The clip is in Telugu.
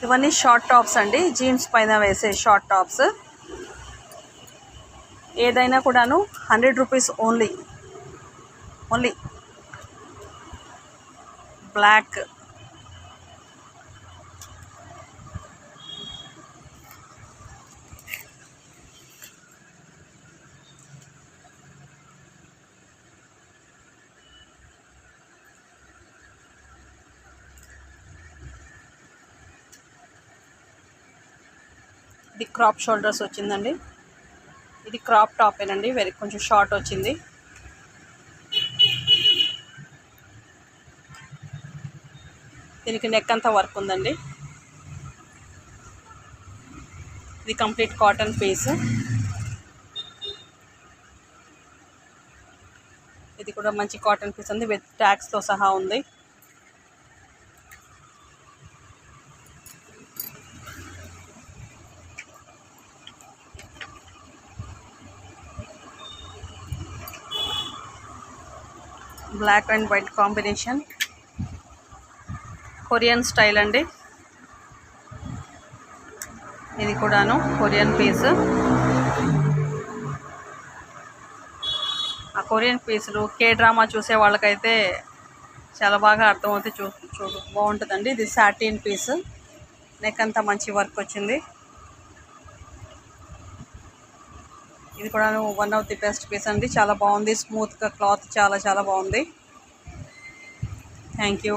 ఇవన్నీ షార్ట్ టాప్స్ అండి, జీన్స్ పైన వేసే షార్ట్ టాప్స్. ఏదైనా కూడాను 100 రూపీస్ ఓన్లీ. బ్లాక్, ఇది క్రాప్ షోల్డర్స్ వచ్చిందండి. ఇది క్రాప్ టాపేనండి, కొంచెం షార్ట్ వచ్చింది. దీనికి నెక్ అంతా వర్క్ ఉందండి. ఇది కంప్లీట్ కాటన్ పీస్. ఇది కూడా మంచి కాటన్ పీస్ ఉంది, విత్ ట్యాగ్స్తో సహా ఉంది. Black and white combination, Korean style అండి. ఇది కూడాను కొరియన్ పీస్. ఆ కొరియన్ పీసులు డ్రామా చూసే వాళ్ళకైతే చాలా బాగా అర్థమవుతుంది. చూడు బాగుంటుందండి. ఇది సాటిన్ పీస్, నెక్ అంతా మంచి వర్క్ వచ్చింది. ఇది కూడా one of the best piece అండి, చాలా బాగుంది. స్మూత్గా క్లాత్ చాలా బాగుంది. Thank you.